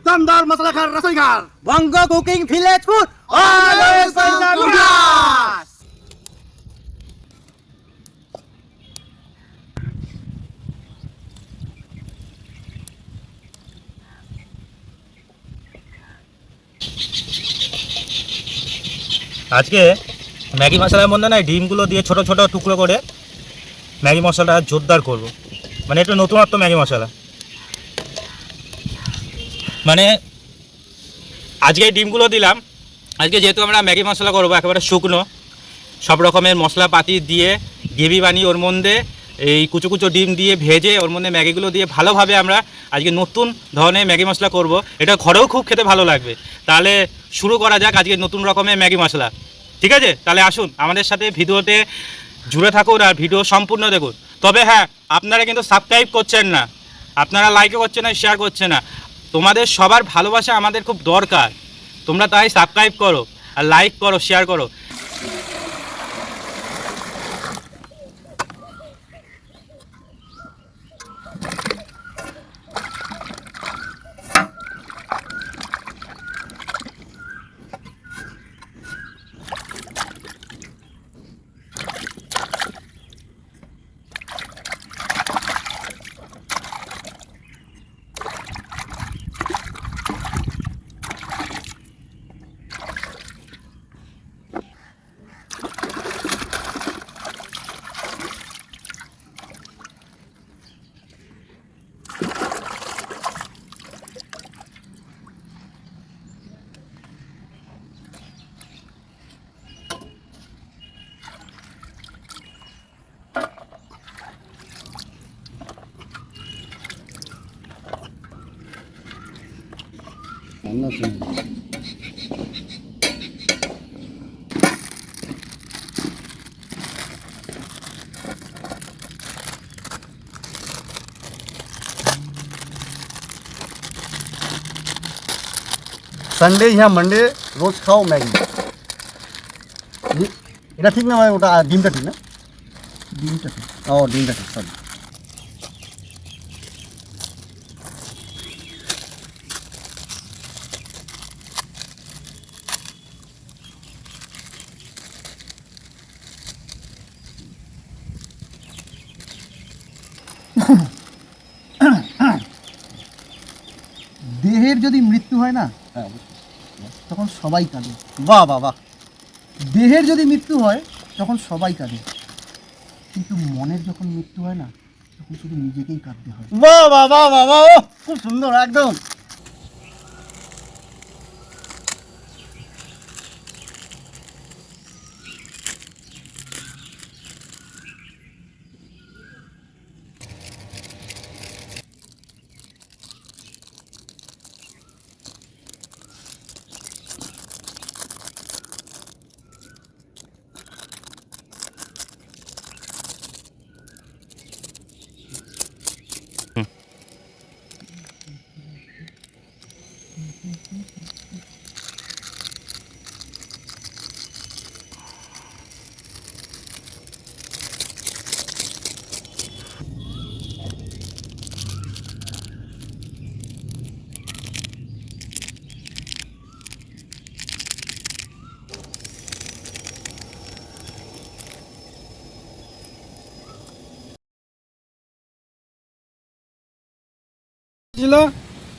दमदार मसाला खार रसोई घर बंग cooking village food always famous. আজকে ম্যাগি মশলার মধ্যে না ডিমগুলো দিয়ে ছোট ছোট টুকরো করে ম্যাগি মশলাটা জোরদার করব, মানে একটু নতুনত্ব ম্যাগি মশলা। মানে আজকে এই ডিমগুলো দিলাম, আজকে যেহেতু আমরা ম্যাগি মশলা করবো একেবারে শুকনো, সব রকমের মশলাপাতি দিয়ে গ্রেভি বানিয়ে ওর মধ্যে এই কুচো কুচো ডিম দিয়ে ভেজে ওর মধ্যে ম্যাগিগুলো দিয়ে ভালোভাবে আমরা আজকে নতুন ধরনের ম্যাগি মশলা করব। এটা ঘরেও খুব খেতে ভালো লাগবে। তাহলে শুরু করা যাক আজকে নতুন রকমের ম্যাগি মশলা, ঠিক আছে? তাহলে আসুন আমাদের সাথে ভিডিওতে জুড়ে থাকুন আর ভিডিও সম্পূর্ণ দেখুন। তবে হ্যাঁ, আপনারা কিন্তু সাবস্ক্রাইব করছেন না, আপনারা লাইকও করছেন না, শেয়ার করছেন না। তোমাদের সবার ভালোবাসা আমাদের খুব দরকার, তোমরা তাই সাবস্ক্রাইব করো আর লাইক করো, শেয়ার করো। সানডে ইহা মানডে রোজ খাও ম্যাগি। এটা ঠিক না? ওটা ডিমটা ঠিক না? ডিমটা ঠিক। ও ডিমটা ঠিক, সরি। দেহের যদি মৃত্যু হয় না তখন সবাই কাঁদে। বাহ বাহ বাহ। দেহের যদি মৃত্যু হয় তখন সবাই কাঁদে, কিন্তু মনের যখন মৃত্যু হয় না তখন শুধু নিজেকেই কাঁদতে হয়। বাহ বাহ বাহ বাহ বাহ, খুব সুন্দর একদম।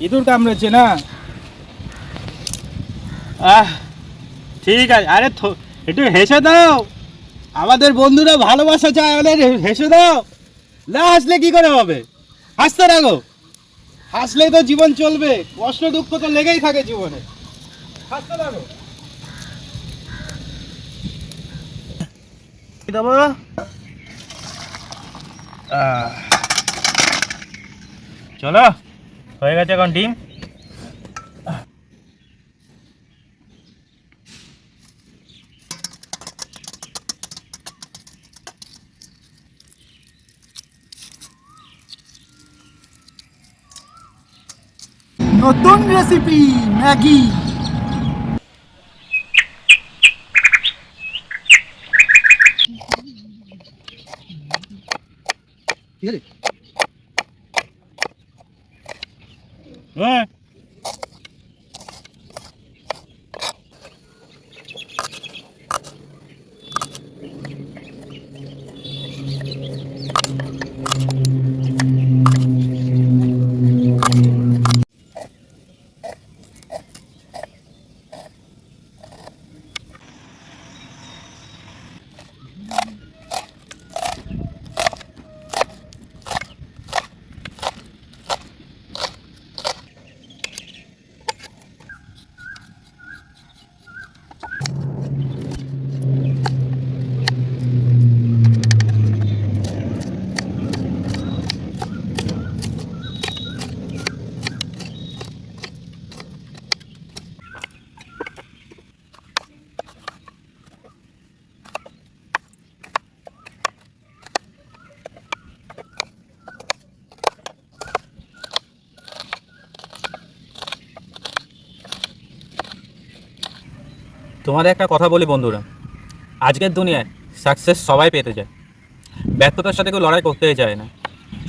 ইঁদুর কামড়েছে না? ঠিক আছে। আরে একটু হেসে দাও, আমাদের বন্ধুরা ভালোবাসা চায়, আমাদের হেসে দাও। না হাসলে কি করে হবে? হাসতে থাকো, হাসলেই তো জীবন চলবে। কষ্ট দুঃখ তো লেগেই থাকে জীবনে, হাসতে থাকো। চলো, হয়ে গেছে এখন ডিম। নতুন রেসিপি ম্যাগি। ঠিক আছে? হ্যাঁ তোমাদের একটা কথা বলি বন্ধুরা, আজকের দুনিয়ায় সাকসেস সবাই পেতে যায়, ব্যর্থতার সাথে কেউ লড়াই করতেই চায় না।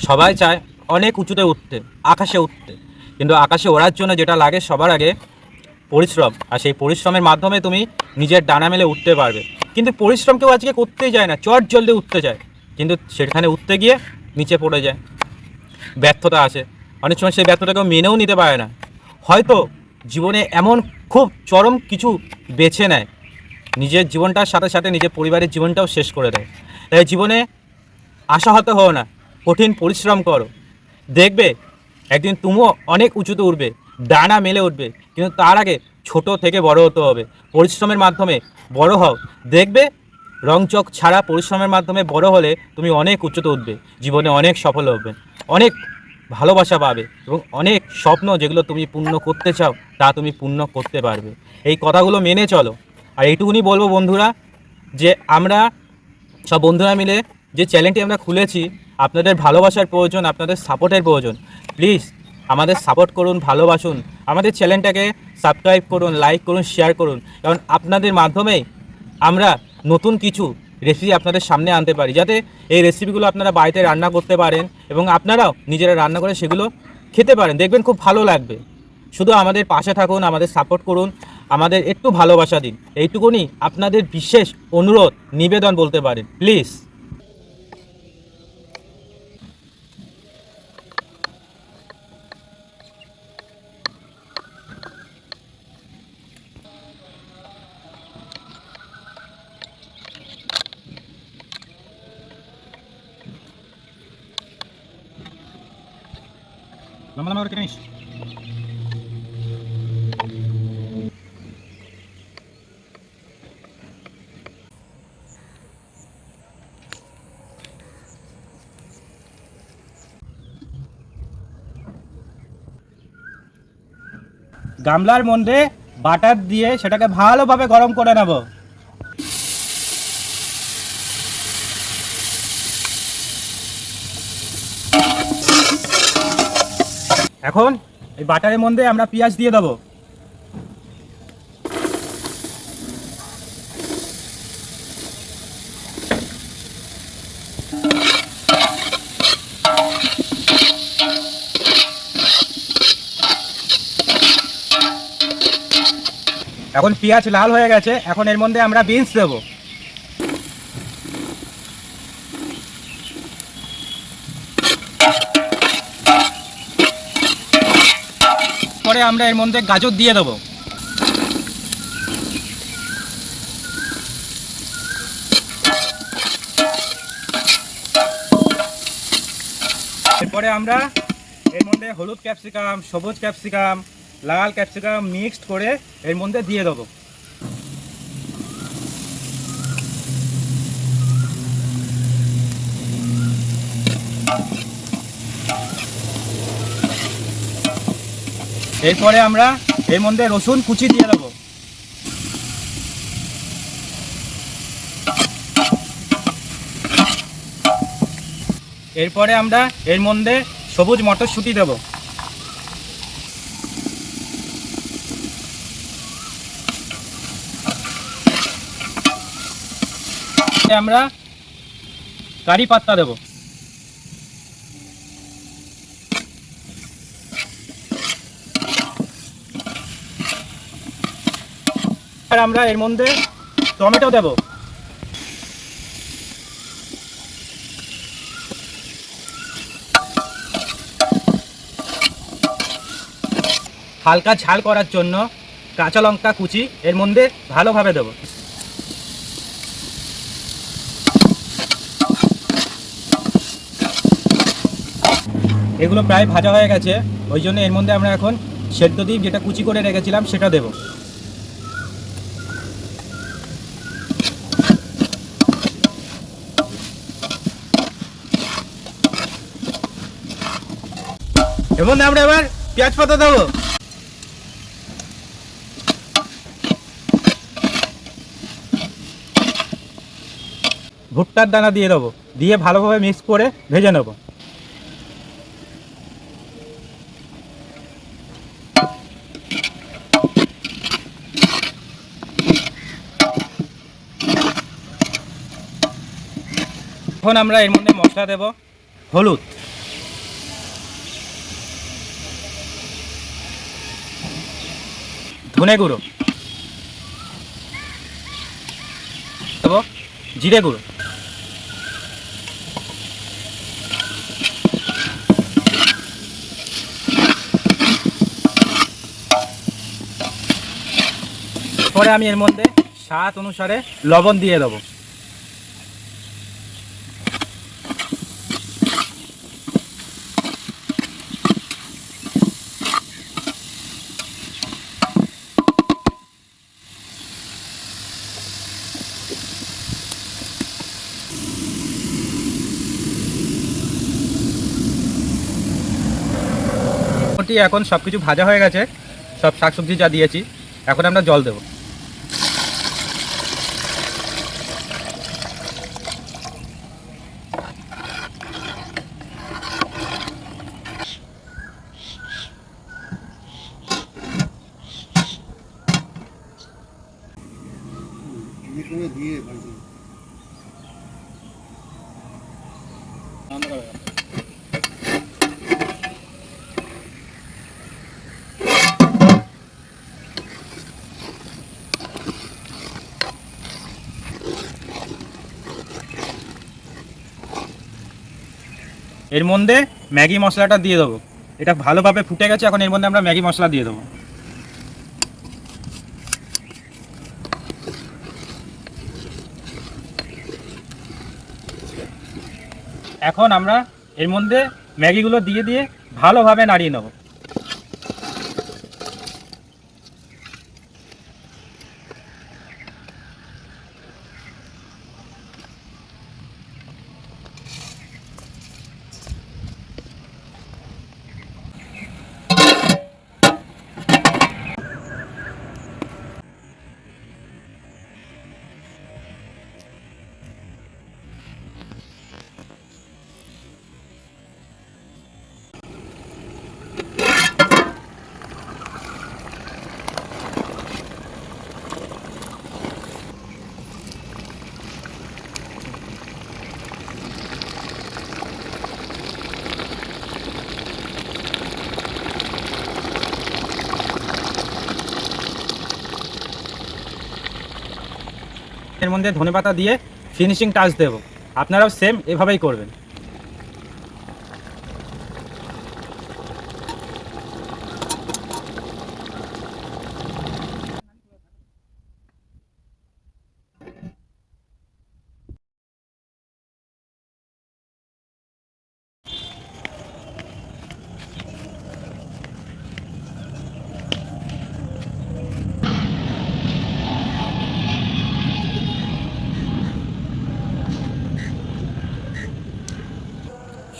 সবাই চায় অনেক উঁচুতে উঠতে, আকাশে উঠতে, কিন্তু আকাশে ওড়ার জন্য যেটা লাগে সবার আগে পরিশ্রম, আর সেই পরিশ্রমের মাধ্যমে তুমি নিজের ডানা মেলে উঠতে পারবে। কিন্তু পরিশ্রম কেউ আজকে করতেই যায় না, চট জলদি উঠতে যায়, কিন্তু সেখানে উঠতে গিয়ে নিচে পড়ে যায়, ব্যর্থতা আসে। অনেক সময় সেই ব্যর্থতা কেউ মেনেও নিতে পারে না, হয়তো জীবনে এমন খুব চরম কিছু বেছে নেয়, নিজের জীবনটার সাথে সাথে নিজের পরিবারের জীবনটাও শেষ করে দেয়। তাই জীবনে আশাহত হও না, কঠিন পরিশ্রম করো, দেখবে একদিন তুমিও অনেক উঁচুতে উঠবে, ডানা মেলে উঠবে। কিন্তু তার আগে ছোট থেকে বড় হতে হবে, পরিশ্রমের মাধ্যমে বড় হও, দেখবে রংচক ছাড়া পরিশ্রমের মাধ্যমে বড় হলে তুমি অনেক উচ্চতে উঠবে, জীবনে অনেক সফল হবে, অনেক ভালোবাসা পাবে, এবং অনেক স্বপ্ন যেগুলো তুমি পূর্ণ করতে চাও তা তুমি পূর্ণ করতে পারবে। এই কথাগুলো মেনে চলো। আর এইটুকুনি বলবো বন্ধুরা, যে আমরা সব বন্ধুরা মিলে যে চ্যানেলটি আমরা খুলেছি, আপনাদের ভালোবাসার প্রয়োজন, আপনাদের সাপোর্টের প্রয়োজন। প্লিজ আমাদের সাপোর্ট করুন, ভালোবাসুন, আমাদের চ্যানেলটাকে সাবস্ক্রাইব করুন, লাইক করুন, শেয়ার করুন, কারণ আপনাদের মাধ্যমেই আমরা নতুন কিছু রেসিপি আপনাদের সামনে আনতে পারি, যাতে এই রেসিপিগুলো আপনারা বাড়িতে রান্না করতে পারেন এবং আপনারাও নিজেরা রান্না করে সেগুলো খেতে পারেন, দেখবেন খুব ভালো লাগবে। শুধু আমাদের পাশে থাকুন, আমাদের সাপোর্ট করুন, আমাদের একটু ভালোবাসা দিন, এইটুকুনি আপনাদের বিশেষ অনুরোধ, নিবেদন বলতে পারেন, প্লিজ। লম্বা লম্বা করে কেটে নিস। গামলার মধ্যে বাটার দিয়ে সেটাকে ভালোভাবে গরম করে নেব। এখন এই বাটারের মধ্যে আমরা পেঁয়াজ দিয়ে দেবো। এখন পেঁয়াজ লাল হয়ে গেছে, এখন এর মধ্যে আমরা বিনস দেবো। পরে আমরা এর মধ্যে গাজর দিয়ে দেবো। এরপরে আমরা এর মধ্যে হলুদ ক্যাপসিকাম, সবুজ ক্যাপসিকাম, লাল ক্যাপসিকাম মিক্সড করে এর মধ্যে দিয়ে দেবো। এরপরে আমরা এর মধ্যে রসুন কুচি দিয়ে দেবো। এরপরে আমরা এর মধ্যে সবুজ মটরশুঁটি দেবো। আমরা কারি পাত্তা দেবো। আর আমরা এর মধ্যে টমেটো দেব। হালকা ঝাল করার জন্য কাঁচা লঙ্কা কুচি এর মধ্যে ভালোভাবে দেব। এগুলো প্রায় ভাজা হয়ে গেছে, ওই জন্য এর মধ্যে আমরা এখন সেদ্ধ ডিম যেটা কুচি করে রেখেছিলাম সেটা দেব। এর মধ্যে আমরা এবার পেঁয়াজ পাতা দেবো। ভুট্টার দানা দিয়ে দেবো, দিয়ে ভালোভাবে মিক্স করে ভেজে নেব। এখন আমরা এর মধ্যে মশলা দেব। হলুদ, ধনে গুঁড়ো দেব, জিরে গুঁড়ো, পরে আমি এর মধ্যে স্বাদ অনুসারে লবণ দিয়ে দেবো। এখন সব কিছু ভাজা হয়ে গেছে, সব শাকসবজি যা দিয়েছি, এখন আমরা জল দেব। এর মধ্যে ম্যাগি মশলাটা দিয়ে দেবো। এটা ভালোভাবে ফুটে গেছে, এখন এর মধ্যে আমরা ম্যাগি মশলা দিয়ে দেবো। এখন আমরা এর মধ্যে ম্যাগিগুলো দিয়ে দিয়ে ভালোভাবে নাড়িয়ে নেব। এর মধ্যে ধনেপাতা দিয়ে ফিনিশিং টাচ দেব। আপনারাও সেম এভাবেই করবেন।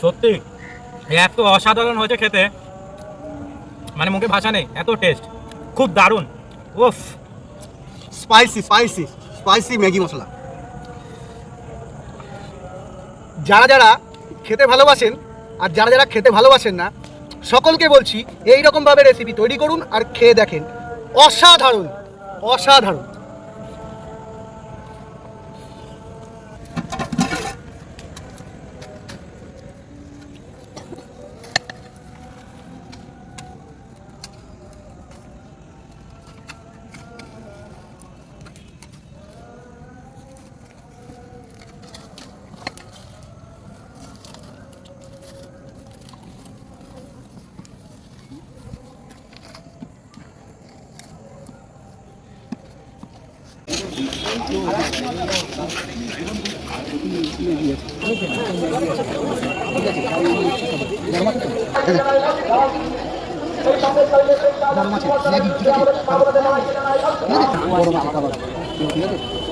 সত্যি এত অসাধারণ হয়েছে খেতে, মানে মুখে ভাষা নেই, এত টেস্ট, খুব দারুণ। ওফ, স্পাইসি স্পাইসি স্পাইসি ম্যাগি মশলা। যারা যারা খেতে ভালোবাসেন আর যারা যারা খেতে ভালোবাসেন না, সকলকে বলছি এই রকমভাবে রেসিপি তৈরি করুন আর খেয়ে দেখেন, অসাধারণ অসাধারণ। গরম আছে ম্যাগি ঠিক আছে বড় মাছ খাবার ঠিক আছে